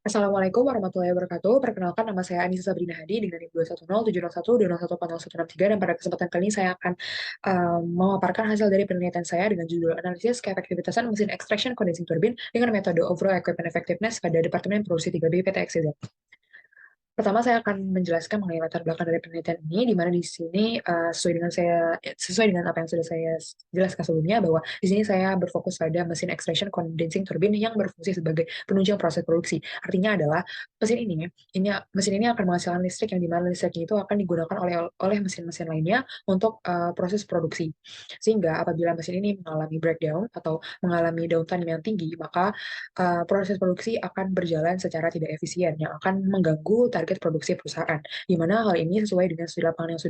Assalamualaikum warahmatullahi wabarakatuh. Perkenalkan nama saya Anissa Sabrina Hadi dengan NIM 2107012140143 dan pada kesempatan kali ini saya akan memaparkan hasil dari penelitian saya dengan judul analisis keefektivitasan mesin extraction condensing turbine dengan metode overall equipment effectiveness pada Departemen Produksi 3B PT XYZ. Pertama, saya akan menjelaskan mengenai latar belakang dari penelitian ini, di mana di sini sesuai dengan apa yang sudah saya jelaskan sebelumnya, bahwa di sini saya berfokus pada mesin extraction condensing turbine yang berfungsi sebagai penunjang proses produksi. Artinya adalah mesin ini akan menghasilkan listrik yang dimana listriknya itu akan digunakan oleh mesin-mesin lainnya untuk proses produksi. Sehingga apabila mesin ini mengalami breakdown atau mengalami downtime yang tinggi, maka proses produksi akan berjalan secara tidak efisien yang akan mengganggu target produksi perusahaan. Di mana hal ini sesuai dengan studi lapangan yang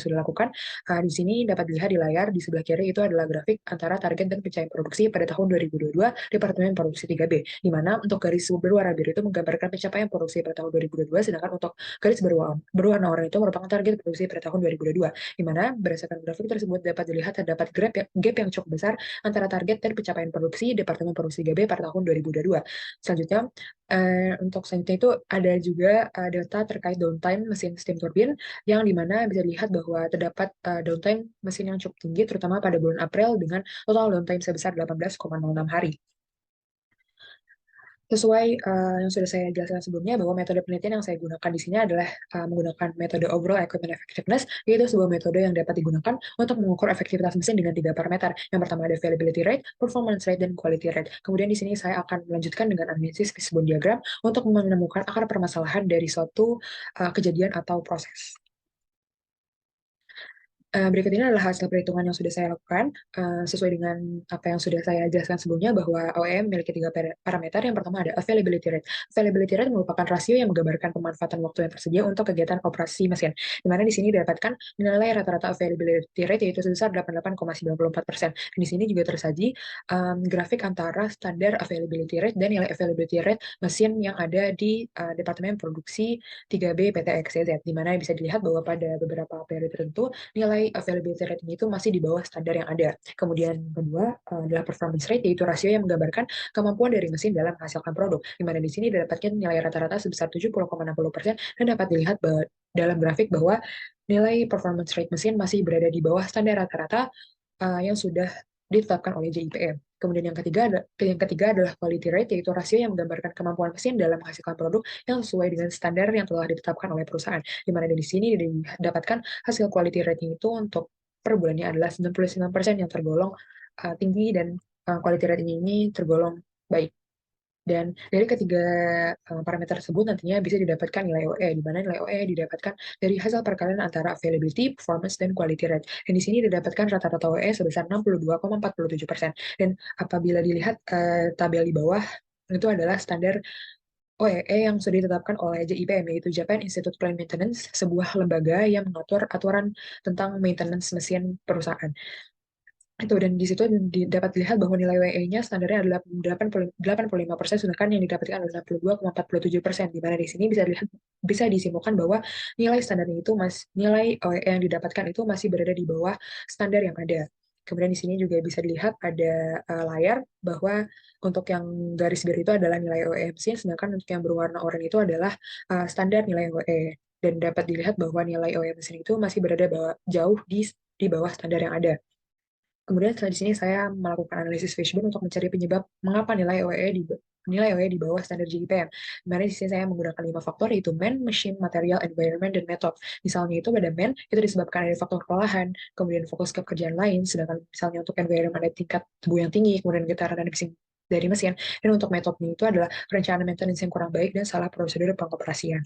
sudah lakukan. Di sini dapat dilihat di layar di sebelah kiri itu adalah grafik antara target dan pencapaian produksi pada tahun 2022 Departemen Produksi 3B, di mana untuk garis berwarna biru itu menggambarkan pencapaian produksi pada tahun 2022, sedangkan untuk garis berwarna oranye itu merupakan target produksi pada tahun 2022, di mana berdasarkan grafik tersebut dapat dilihat terdapat gap yang cukup besar antara target dan pencapaian produksi Departemen Produksi 3B pada tahun 2022. Selanjutnya, untuk selanjutnya itu ada juga data terkait downtime mesin steam turbine, yang dimana bisa dilihat bahwa terdapat downtime mesin yang cukup tinggi, terutama pada bulan April dengan total downtime sebesar 18,06 hari. Sesuai yang sudah saya jelaskan sebelumnya, bahwa metode penelitian yang saya gunakan di sini adalah menggunakan metode overall equipment effectiveness, yaitu sebuah metode yang dapat digunakan untuk mengukur efektivitas mesin dengan tiga parameter. Yang pertama ada availability rate, performance rate, dan quality rate. Kemudian di sini saya akan melanjutkan dengan analisis fishbone diagram untuk menemukan akar permasalahan dari suatu kejadian atau proses. Berikut ini adalah hasil perhitungan yang sudah saya lakukan sesuai dengan apa yang sudah saya jelaskan sebelumnya, bahwa OEM memiliki tiga parameter. Yang pertama ada availability rate. Availability rate merupakan rasio yang menggambarkan pemanfaatan waktu yang tersedia untuk kegiatan operasi mesin, di mana di sini didapatkan nilai rata-rata availability rate yaitu sebesar 88,94%. Dan di sini juga tersaji grafik antara standar availability rate dan nilai availability rate mesin yang ada di Departemen Produksi 3B PT XYZ, di mana bisa dilihat bahwa pada beberapa periode tertentu nilai availability rating itu masih di bawah standar yang ada. Kemudian kedua adalah performance rate, yaitu rasio yang menggambarkan kemampuan dari mesin dalam menghasilkan produk, di mana di sini didapatkan nilai rata-rata sebesar 70,60%, dan dapat dilihat bahwa dalam grafik bahwa nilai performance rate mesin masih berada di bawah standar rata-rata yang sudah ditetapkan oleh JIPM. Kemudian yang ketiga adalah quality rate, yaitu rasio yang menggambarkan kemampuan mesin dalam menghasilkan produk yang sesuai dengan standar yang telah ditetapkan oleh perusahaan. Di mana di sini didapatkan hasil quality rating itu untuk per bulannya adalah 99% yang tergolong tinggi, dan quality rating ini tergolong baik. Dan dari ketiga parameter tersebut nantinya bisa didapatkan nilai OE, di mana nilai OE didapatkan dari hasil perkalian antara availability, performance, dan quality rate. Dan di sini didapatkan rata-rata OE sebesar 62,47%. Dan apabila dilihat tabel di bawah, itu adalah standar OEE yang sudah ditetapkan oleh JIPM, yaitu Japan Institute of Plant Maintenance, sebuah lembaga yang mengatur aturan tentang maintenance mesin perusahaan. Itu, dan di situ dapat dilihat bahwa nilai WE-nya standarnya adalah 85%, sedangkan yang didapatkan adalah 62,47%, di mana di sini bisa disimpulkan bahwa nilai WE yang didapatkan itu masih berada di bawah standar yang ada. Kemudian di sini juga bisa dilihat pada layar bahwa untuk yang garis biru itu adalah nilai OE mesin, sedangkan untuk yang berwarna oranye itu adalah standar nilai OE. Dan dapat dilihat bahwa nilai OE mesin itu masih berada jauh di bawah standar yang ada. Kemudian setelah di sini saya melakukan analisis fishbone untuk mencari penyebab mengapa nilai OE di bawah standar GPM. Dimana di sini saya menggunakan 5 faktor, yaitu man, machine, material, environment, dan method. Misalnya itu pada man itu disebabkan dari faktor kelelahan, kemudian fokus ke pekerjaan lain, sedangkan misalnya untuk environment ada tingkat tebu yang tinggi, kemudian getaran dan bising dari mesin, dan untuk metodenya itu adalah perencanaan maintenance yang kurang baik dan salah prosedur pengoperasian.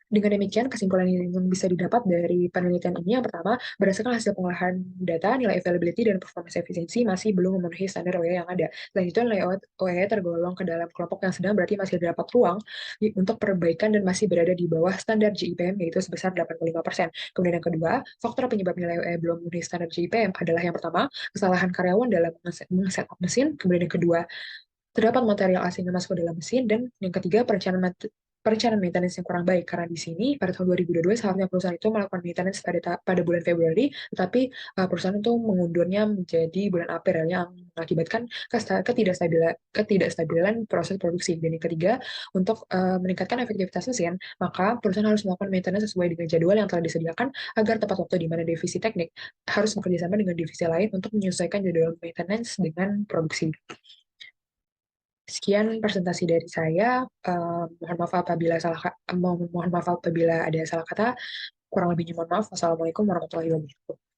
Dengan demikian, kesimpulan yang bisa didapat dari penelitian ini, yang pertama, berdasarkan hasil pengolahan data, nilai availability dan performance efisiensi masih belum memenuhi standar OE yang ada. Selain itu, nilai OE tergolong ke dalam kelompok yang sedang, berarti masih terdapat ruang untuk perbaikan dan masih berada di bawah standar GIPM, yaitu sebesar 85%. Kemudian yang kedua, faktor penyebab nilai OE belum memenuhi standar GIPM adalah yang pertama, kesalahan karyawan dalam men-setup mesin, kemudian yang kedua, terdapat material asing yang masuk ke dalam mesin, dan yang ketiga, perencanaan maintenance yang kurang baik karena di sini pada tahun 2022 seharusnya perusahaan itu melakukan maintenance pada bulan Februari, tetapi perusahaan itu mengundurnya menjadi bulan April yang mengakibatkan ketidakstabilan proses produksi. Dan yang ketiga, untuk meningkatkan efektivitas mesin, maka perusahaan harus melakukan maintenance sesuai dengan jadwal yang telah disediakan agar tepat waktu, di mana divisi teknik harus bekerjasama dengan divisi lain untuk menyesuaikan jadwal maintenance dengan produksi. Sekian presentasi dari saya. Mohon maaf apabila mohon maaf apabila ada salah kata. Kurang lebihnya mohon maaf. Wassalamualaikum warahmatullahi wabarakatuh.